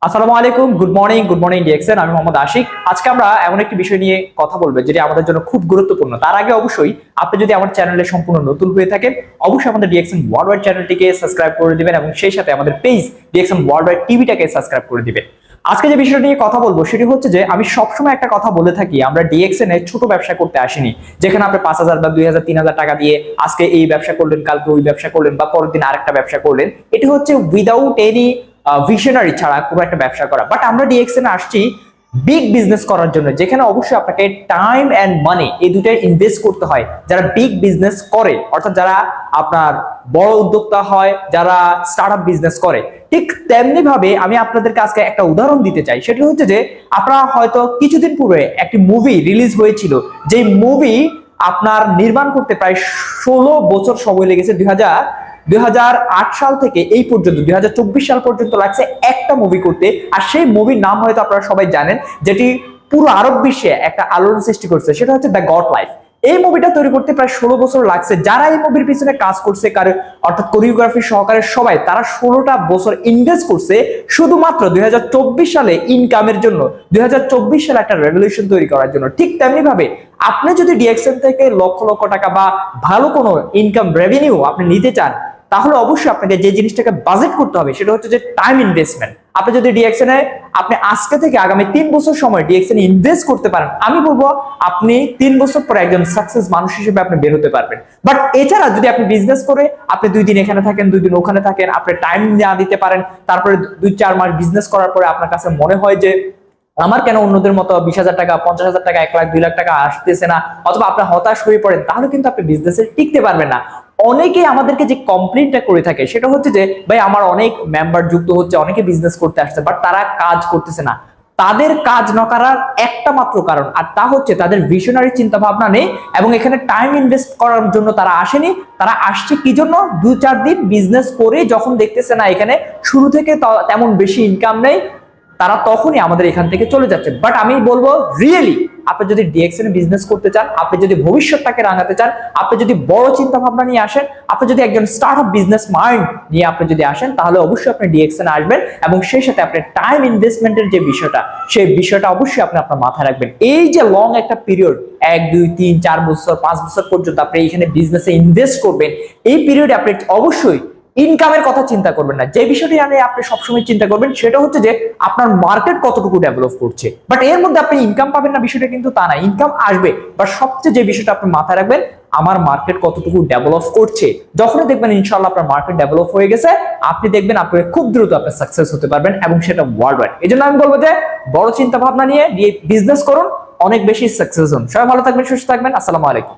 আসসালামু আলাইকুম, good morning DXN. আমি মোহাম্মদ আশিক। আজকে আমরা এমন একটি বিষয় নিয়ে কথা বলবো যেটি আমাদের জন্য খুব গুরুত্বপূর্ণ। তার আগে অবশ্যই আপনি যদি আমার চ্যানেলে সম্পূর্ণ নতুন হয়ে থাকেন, অবশ্যই আমাদের ডিএক্সএন ওয়ার্ল্ড ওয়াইড চ্যানেলটিকে সাবস্ক্রাইব করে দিবেন এবং সেই সাথে আমাদের পেজ ডিএক্সএন ওয়ার্ল্ড ওয়াইড টিভিটাকে সাবস্ক্রাইব করে দিবেন। আজকে যে বিষয়টা নিয়ে কথা বলবো সেটি হচ্ছে যে আমি সবসময় একটা কথা বলে থাকি, আমরা ডিএক্সএন এ ছোট ব্যবসা করতে আসিনি, যেখানে আপনি 5,000 বা 2,000 3,000 টাকা দিয়ে আজকে এই ব্যবসা করলেন, কালকে ওই ব্যবসা করলেন বা পরের দিন আরেকটা ব্যবসা করলেন। এটি হচ্ছে উইদাউট এনি ভিশনারি ছাড়া কোনো একটা ব্যবসা করা। বাট আমরা ডিএক্সএন আসছি বিগ বিজনেস করার জন্য, যেখানে অবশ্যই আপনাকে টাইম এন্ড মানি এই দুটাই ইনভেস্ট করতে হয়। যারা বিগ বিজনেস করে, অর্থাৎ যারা আপনার বড় উদ্যোক্তা হয়, যারা স্টার্ট আপ বিজনেস করে, ঠিক তেমনি ভাবে আমি আপনাদেরকে আজকে একটা উদাহরণ দিতে চাই। সেটি হচ্ছে যে আপনারা হয়তো কিছুদিন পূর্বে একটি মুভি রিলিজ হয়েছিল, যে মুভি আপনার নির্মাণ করতে প্রায় 16 বছর সময় লেগেছে। 2008 সাল থেকে এই পর্যন্ত 2024 সাল পর্যন্ত লাগছে একটা মুভি করতে। আর সেই মুভির নাম হয়তো আপনারা সবাই জানেন, যেটি পুরো আরব বিশ্বে একটা আলোড়ন সৃষ্টি করছে, সেটা হচ্ছে দ্য গড লাইফ। এই মুভিটা তৈরি করতে প্রায় 16 বছর লাগছে। যারা এই মুভির পিছনে কাজ করছে, অর্থাৎ কোরিওগ্রাফি সহকারে সবাই, তারা 16টা বছর ইনভেস্ট করছে শুধুমাত্র 2024 সালে ইনকামের জন্য, 2024 সালে একটা রেভলিউশন তৈরি করার জন্য। ঠিক তেমনি ভাবে আপনি যদি ডিএক্সএন থেকে লক্ষ লক্ষ টাকা বা ভালো কোনো ইনকাম রেভিনিউ আপনি নিতে চান, তাহলে অবশ্যই আপনাকে যে জিনিসটাকে বাজেট করতে হবে সেটা হচ্ছে যে টাইম ইনভেস্টমেন্ট। আপনি যদি ডিএক্সএন এ আপনি আজকে থেকে আগামী 3 বছর সময় ডিএক্সএন ইনভেস্ট করতে পারেন, আমি বলবো আপনি 3 বছর পরে একজন সাকসেস মানুষ হিসেবে আপনি বের হতে পারবেন। বাট এছাড়া যদি আপনি বিজনেস করে আপনি 2 দিন এখানে থাকেন, 2 দিন ওখানে থাকেন, আপনি টাইম না দিতে পারেন, তারপরে 2-4 মাস বিজনেস করার পরে আপনার কাছে মনে হয় যে আমার কেন অন্যদের মতো 20,000 টাকা, 50,000 টাকা, 1 লাখ 2 লাখ টাকা আসতেছে না, অথবা আপনি হতাশ হয়ে পড়েন, তাহলে কিন্তু আপনি বিজনেসে টিকতে পারবেন না। অনেকে আমাদেরকে যে কমপ্লেইনটা করে থাকে সেটা হচ্ছে যে ভাই আমার অনেক মেম্বার যুক্ত হচ্ছে, অনেকে বিজনেস করতে আসছে, বাট তারা কাজ করতেছে না। তাদের কাজ না করার একটা মাত্র কারণ, আর তা হচ্ছে তাদের ভিশনারি চিন্তা ভাবনা নেই এবং এখানে টাইম ইনভেস্ট করার জন্য তারা আসেনি। তারা আসছে কি জন্য? 2-4 দিন বিজনেস করে যখন দেখতেছে না এখানে শুরু থেকে তেমন বেশি ইনকাম নেই, তারা তখনই আমাদের এখান থেকে চলে যাচ্ছে। বাট আমি বলবো রিয়েলি আপনি যদি ডিএক্সএন এ বিজনেস করতে চান, আপনি যদি ভবিষ্যৎটাকে রাঙাতে চান, আপনি যদি বড় চিন্তা ভাবনা নিয়ে আসেন, আপনি যদি একজন স্টার্টআপ বিজনেস মাইন্ড নিয়ে আপনি যদি আসেন, তাহলে অবশ্যই আপনি ডিএক্সএন আসবেন এবং সেই সাথে আপনি টাইম ইনভেস্টমেন্টের যে বিষয়টা, সেই বিষয়টা অবশ্যই আপনি আপনার মাথায় রাখবেন। এই যে লং একটা পিরিয়ড, 1-2-3-4 বছর 5 বছর পর্যন্ত আপনি এখানে বিজনেসে ইনভেস্ট করবেন, এই পিরিয়ডে আপনি অবশ্যই ইনকামের কথা চিন্তা করবেন না। যে বিষয়টি আপনি সবসময় চিন্তা করবেন সেটা হচ্ছে যে আপনার মার্কেট কতটুকু ডেভেলপ করছে। বাট এর মধ্যে আপনি ইনকাম পাবেন না বিষয়টা কিন্তু তা না, ইনকাম আসবে। বাট সবচেয়ে যে বিষয়টা আপনি মাথায় রাখবেন, আমার মার্কেট কতটুকু ডেভেলপ করছে। যখনই দেখবেন ইনশাআল্লাহ আপনার মার্কেট ডেভেলপ হয়ে গেছে, আপনি দেখবেন আপনি খুব দ্রুত আপনি সাকসেস হতে পারবেন, এবং সেটা ওয়ার্ল্ড ওয়াইড। এই জন্য আমি বলবো যে বড় চিন্তা ভাবনা নিয়ে বিজনেস করুন, অনেক বেশি সাকসেস হন। সবাই ভালো থাকবেন, সুস্থ থাকবেন। আসসালামু আলাইকুম।